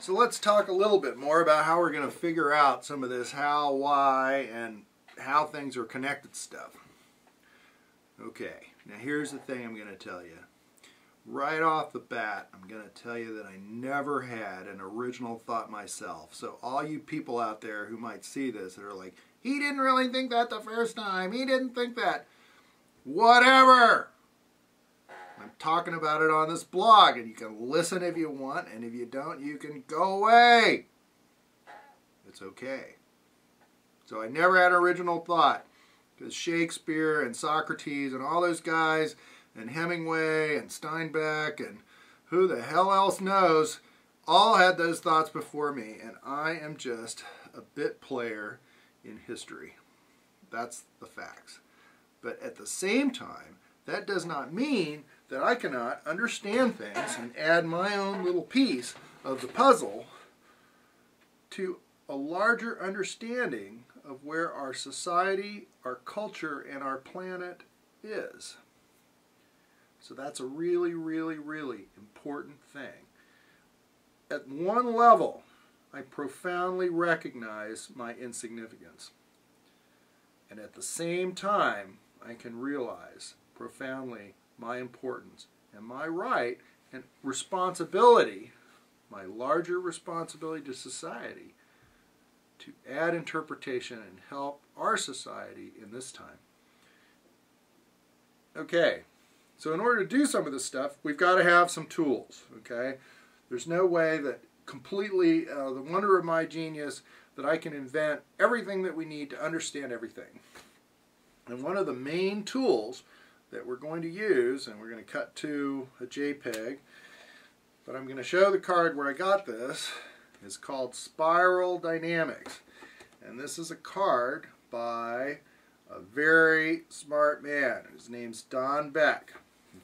So let's talk a little bit more about how we're going to figure out some of this how, why, and how things are connected stuff. Okay, now here's the thing I'm going to tell you. Right off the bat, I'm going to tell you that I never had an original thought myself. So all you people out there who might see this that are like, he didn't really think that the first time, he didn't think that. Whatever! I'm talking about it on this blog, and you can listen if you want, and if you don't, you can go away. It's okay. So I never had an original thought, because Shakespeare and Socrates and all those guys, and Hemingway and Steinbeck and who the hell else knows, all had those thoughts before me, and I am just a bit player in history. That's the facts. But at the same time, that does not mean that I cannot understand things and add my own little piece of the puzzle to a larger understanding of where our society, our culture, and our planet is. So that's a really, really, really important thing. At one level, I profoundly recognize my insignificance. And at the same time, I can realize profoundly my importance and my right and responsibility, my larger responsibility to society, to add interpretation and help our society in this time. Okay, so in order to do some of this stuff, we've got to have some tools, okay? There's no way that completely, the wonder of my genius, that I can invent everything that we need to understand everything. And one of the main tools that we're going to use, and we're going to cut to a JPEG, but I'm going to show the card where I got this, is called Spiral Dynamics. And this is a card by a very smart man. His name's Don Beck.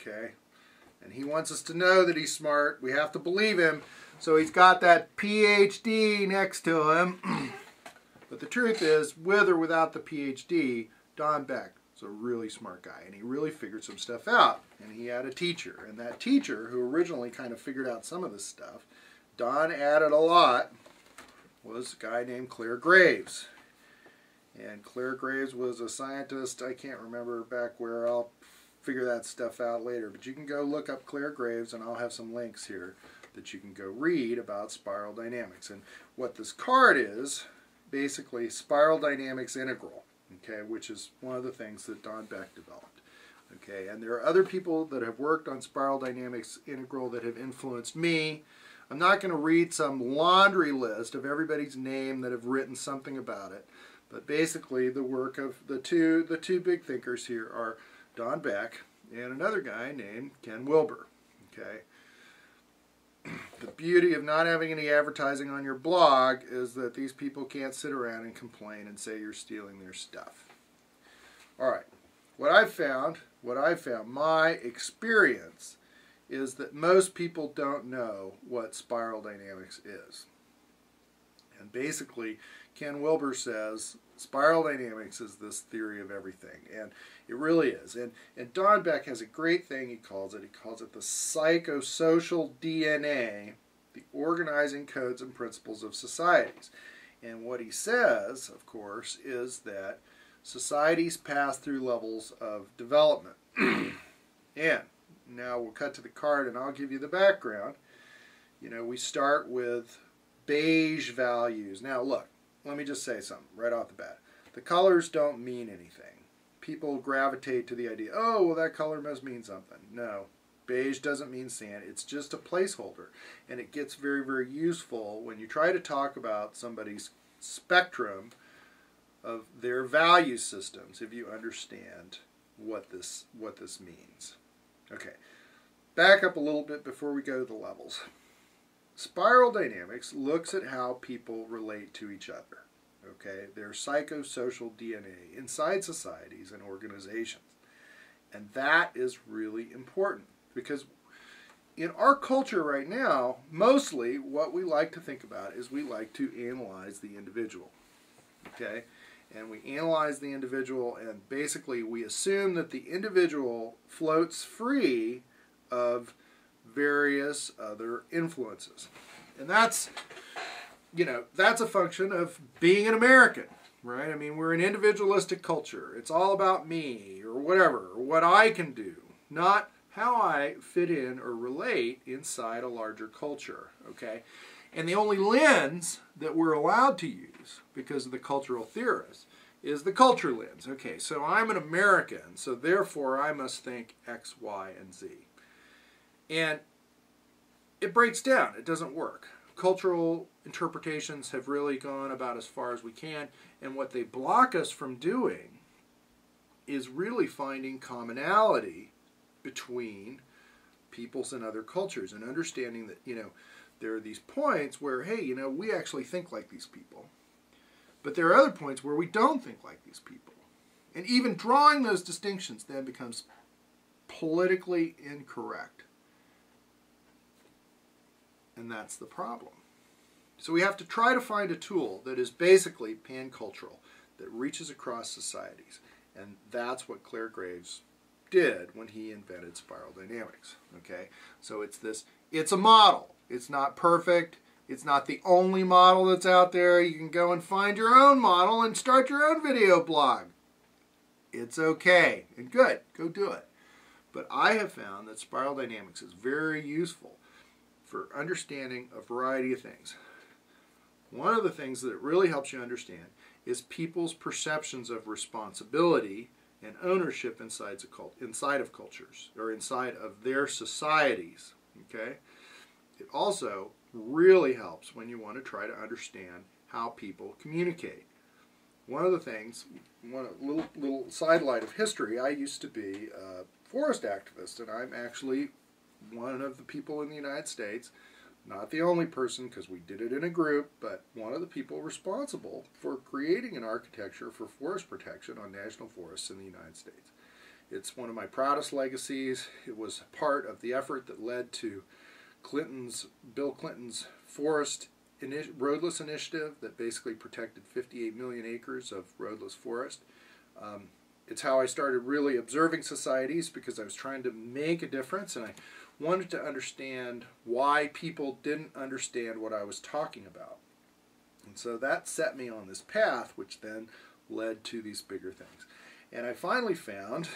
Okay? And he wants us to know that he's smart. We have to believe him. So he's got that PhD next to him. But the truth is, with or without the PhD, Don Beck is a really smart guy, and he really figured some stuff out. And he had a teacher, and that teacher, who originally kind of figured out some of this stuff, Don added a lot, was a guy named Clare Graves. And Clare Graves was a scientist, I can't remember back where, I'll figure that stuff out later. But you can go look up Clare Graves, and I'll have some links here that you can go read about spiral dynamics. And what this card is, basically spiral dynamics integral. Okay, which is one of the things that Don Beck developed. Okay, and there are other people that have worked on spiral dynamics integral that have influenced me. I'm not going to read some laundry list of everybody's name that have written something about it, but basically the work of the two big thinkers here are Don Beck and another guy named Ken Wilber. Okay. The beauty of not having any advertising on your blog is that these people can't sit around and complain and say you're stealing their stuff. All right, what I've found, my experience is that most people don't know what spiral dynamics is. And basically, Ken Wilber says spiral dynamics is this theory of everything, and it really is. And Don Beck has a great thing he calls it the psychosocial DNA, the organizing codes and principles of societies. And what he says, of course, is that societies pass through levels of development. And now we'll cut to the card and I'll give you the background. You know, we start with beige values. Now look, let me just say something right off the bat. The colors don't mean anything. People gravitate to the idea, oh, well, that color must mean something. No, beige doesn't mean sand. It's just a placeholder. And it gets very, very useful when you try to talk about somebody's spectrum of their value systems, if you understand what this means. Okay, back up a little bit before we go to the levels. Spiral dynamics looks at how people relate to each other. Okay, their psychosocial DNA inside societies and organizations. And that is really important because in our culture right now, mostly what we like to think about is we like to analyze the individual. Okay, and we analyze the individual and basically we assume that the individual floats free of various other influences. And that's, you know, that's a function of being an American, right? I mean, we're an individualistic culture. It's all about me or whatever, or what I can do, not how I fit in or relate inside a larger culture, okay? And the only lens that we're allowed to use, because of the cultural theorists, is the culture lens. Okay, so I'm an American, so therefore I must think X, Y, and Z. And it breaks down. It doesn't work. Cultural interpretations have really gone about as far as we can, and what they block us from doing is really finding commonality between peoples and other cultures, and understanding that, you know, there are these points where, hey, you know, we actually think like these people. But there are other points where we don't think like these people. And even drawing those distinctions then becomes politically incorrect. And that's the problem. So we have to try to find a tool that is basically pan-cultural, that reaches across societies. And that's what Clare Graves did when he invented spiral dynamics. Okay? So it's a model. It's not perfect. It's not the only model that's out there. You can go and find your own model and start your own video blog. It's okay and good. Go do it. But I have found that spiral dynamics is very useful for understanding a variety of things. One of the things that it really helps you understand is people's perceptions of responsibility and ownership inside of cultures, or inside of their societies. Okay? It also really helps when you want to try to understand how people communicate. One of the things, little sidelight of history, I used to be a forest activist, and I'm actually one of the people in the United States, not the only person because we did it in a group, but one of the people responsible for creating an architecture for forest protection on national forests in the United States. It's one of my proudest legacies. It was part of the effort that led to Bill Clinton's roadless initiative that basically protected 58 million acres of roadless forest. It's how I started really observing societies, because I was trying to make a difference, and I wanted to understand why people didn't understand what I was talking about. And so that set me on this path, which then led to these bigger things. And I finally found,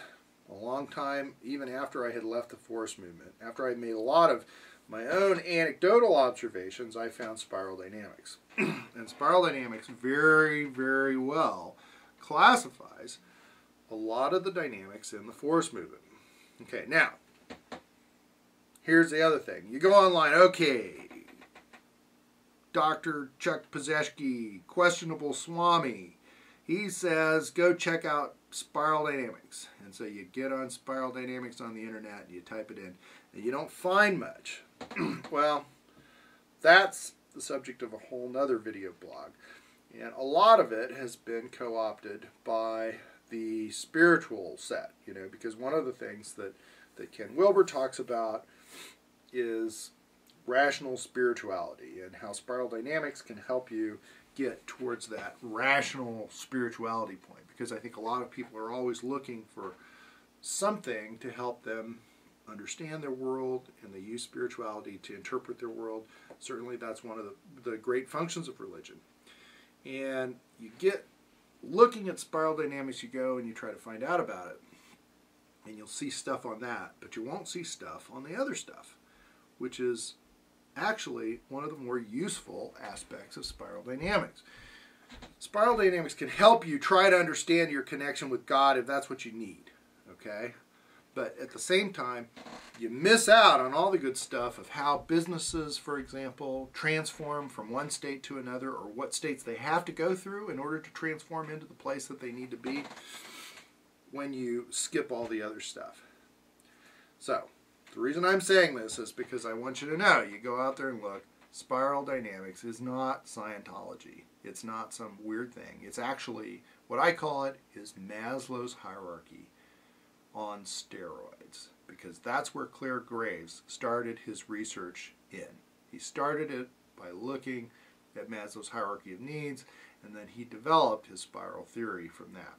a long time, even after I had left the forest movement, after I had made a lot of my own anecdotal observations, I found spiral dynamics. And spiral dynamics very, very well classifies a lot of the dynamics in the forest movement. Okay, now, here's the other thing. You go online, okay, Dr. Chuck Pazeshki, questionable Swami, he says go check out spiral dynamics. And so you get on spiral dynamics on the internet and you type it in, and you don't find much. Well, that's the subject of a whole nother video blog. And a lot of it has been co-opted by the spiritual set, you know, because one of the things that Ken Wilber talks about is rational spirituality, and how spiral dynamics can help you get towards that rational spirituality point, because I think a lot of people are always looking for something to help them understand their world, and they use spirituality to interpret their world. Certainly that's one of the great functions of religion. And you get looking at spiral dynamics, you go and you try to find out about it, and you'll see stuff on that, but you won't see stuff on the other stuff, which is actually one of the more useful aspects of spiral dynamics. Spiral dynamics can help you try to understand your connection with God if that's what you need, okay? But at the same time, you miss out on all the good stuff of how businesses, for example, transform from one state to another, or what states they have to go through in order to transform into the place that they need to be, when you skip all the other stuff. So, the reason I'm saying this is because I want you to know, you go out there and look, spiral dynamics is not Scientology. It's not some weird thing. It's actually, what I call it, is Maslow's hierarchy on steroids, because that's where Clare Graves started his research in. He started it by looking at Maslow's hierarchy of needs, and then he developed his spiral theory from that.